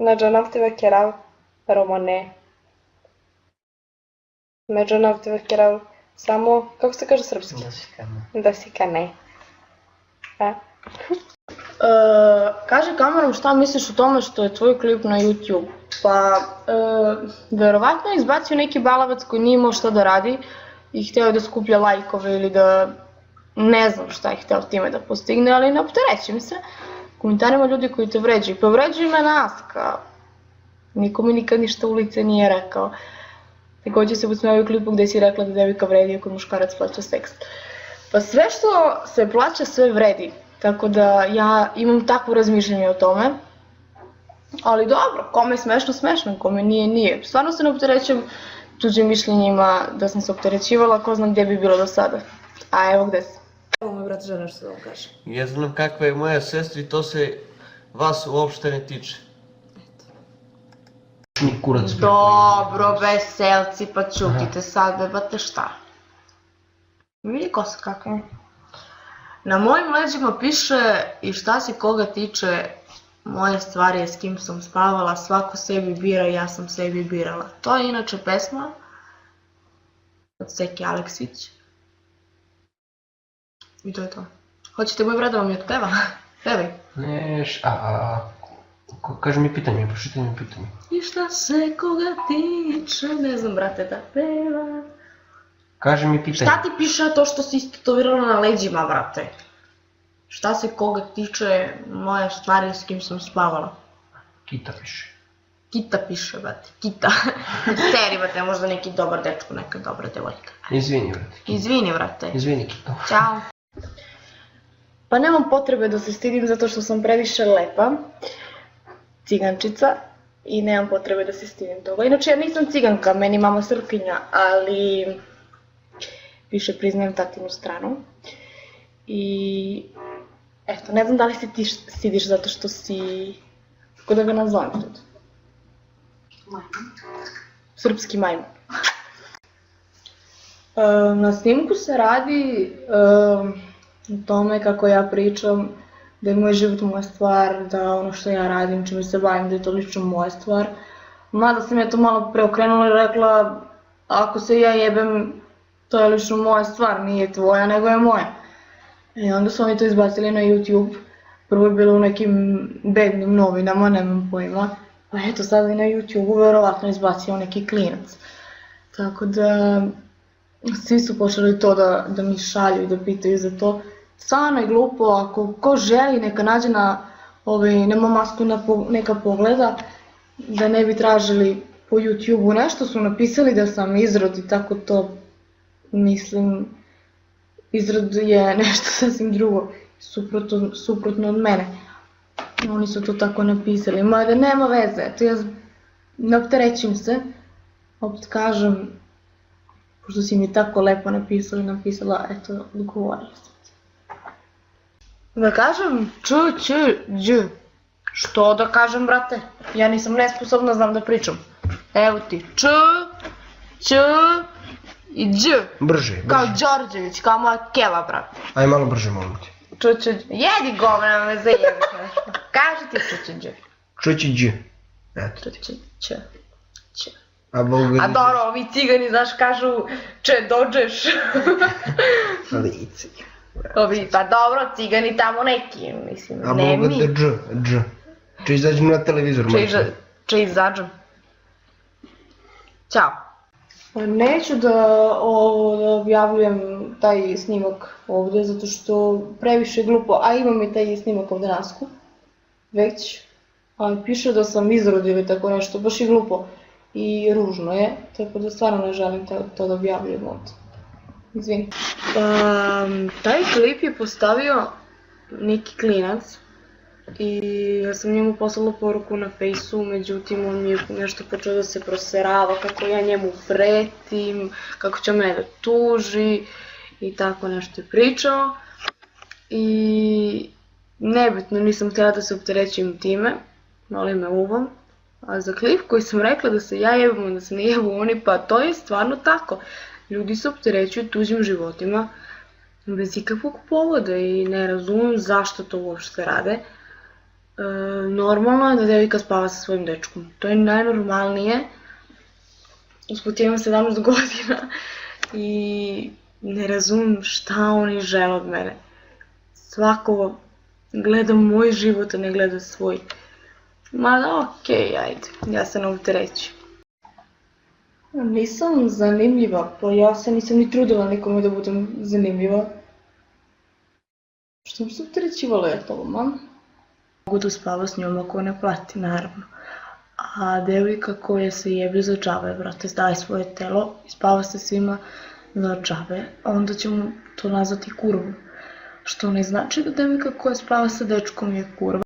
Među naftive kjerav, romane. Među naftive kjerav, samo, kako se kaže srpski? Da si kane. Kaži kamerom šta misliš o tome što je tvoj klip na YouTube. Pa, verovatno je izbacio neki balavac koji nije imao šta da radi i hteo da skuplja lajkove ili da ne znam šta je hteo time da postigne, ali ne opterećim se komentarima ljudi koji te vređaju. Pa vređaju me nas, kao niko mi nikad ništa u lice nije rekao. Takođe se posmeo u klipu gde si rekla da devojka vredi ako muškarac plaća seks. Pa sve što se plaća sve vredi, tako da ja imam takvo razmišljanje o tome. Ali dobro, kome je smešno, smešno, kome nije, nije. Stvarno se ne opterećujem tuđim mišljenjima, da sam se opterećivala, ko znam gdje bi bilo do sada. A evo gde si. Evo moj brat žena što da vam kaže. Ja znam kakva je moja sestra i to se vas uopšte ne tiče. Dobro, veselci, pa čutite sad, bebate šta? Vidi kosa kakva je. Na mojim leđima piše i šta se koga tiče, moje stvari je s kim sam spavala, svako sebi bira i ja sam sebi birala. To je inače pesma od Seki Aleksić. I to je to. Hoćete moj brat da vam je otpeva? Pevaj. Kaži mi pitanje, pročitaj mi pitanje. I šta se koga tiče, ne znam brate da peva. Kaži mi pitanje. Šta ti piše to što si istetovirala na leđima, brate? Šta se koga tiče, moja stvar je s kim sam spavala. Kita piše. Kita piše, brate, Kita. Seri, brate, možda neki dobar dečko, neka dobra devojka. Izvini, brate. Izvini, brate. Izvini, Kito. Ćao. Pa nemam potrebe da se stidim zato što sam previše lepa, cigančica, i nemam potrebe da se stidim toga. Inače, ja nisam ciganka, meni mama Srpkinja, ali više priznajem tatinu stranu. I eto, ne znam da li se ti stidiš zato što si, kako da ga nazovem sad? Srpski majmun. Na snimku se radi o tome kako ja pričam, da je moj život moja stvar, da ono što ja radim, čime se bavim, da je to lično moja stvar. Mada sam ja to malo preokrenula i rekla, ako se ja jebem, to je lično moja stvar, nije tvoja, nego je moja. I onda su oni to izbacili na YouTube. Prvo je bilo u nekim bednim novinama, nemam pojma. Pa eto, sad i na YouTube-u verovatno izbacio neki klinac. Tako da, svi su počeli to da mi šalju i da pitaju za to. Stvarno je glupo, ako ko želi neka nađe na masku neka pogleda, da ne bi tražili po YouTube-u. Nešto su napisali da sam izrod i tako to, mislim, izrod je nešto sasvim drugo, suprotno od mene. Oni su to tako napisali, mada nema veze, eto ja ne opterećim se, opet kažem, pošto si mi tako lepo napisala, eto, odgovorila sam ti. Da kažem č. Što da kažem, brate? Ja nisam nesposobna, znam da pričam. Evo ti, č i dž. Brže. Kao Đorđević, kao moja keva, brate. Aj malo brže, molim ti. Jedi govna, me zajebiš nešto. Kaži ti č. Č. Eto. Č. A dobro, ovi cigani, znaš, kažu če dođeš. Lici. Pa dobro, cigani tamo neki, mislim, ne mi. A dž. Če izađem na televizor, majče. Če izađem. Ćao. Neću da objavljujem taj snimak ovde, zato što previše je glupo, a imam i taj snimak ovde nasku, već, ali piše da sam izrod ili tako nešto, baš i glupo i ružno je, tako da stvarno ne želim to da objavljujem ovde. Izvini. Taj klip je postavio neki klinac i ja sam njemu poslala poruku na Fejsu, međutim on mi je nešto počeo da se proserava, kako ja njemu pretim, kako će mene da tuži i tako nešto je pričao. I nebitno, nisam htjela da se opterećujem time, molim me uvom. A za klip koji sam rekla da se ja jebam, da se ne jebu oni, pa to je stvarno tako. Ljudi se opterećuju tuđim životima bez ikakvog povoda i ne razumem zašto to uopšte rade. Normalno je da devojka spava sa svojim dečkom. To je najnormalnije. Usput ja imam 17 godina i ne razumem šta oni žele od mene. Svako gleda moj život, a ne gleda svoj. Mada okej, ajde, ja se ne opterećujem. Nisam zanimljiva, pa ja se nisam ni trudila nikome da budem zanimljiva. Što bi se opterećivala ja tobom, Mogu da spava s njom ako ne plati, naravno. A devojka koja se jebe za džabe, brate, daje svoje telo i spava sa svima za džabe, onda ćemo to nazvati kurvom. Što ne znači da devojka koja spava sa dečkom je kurva.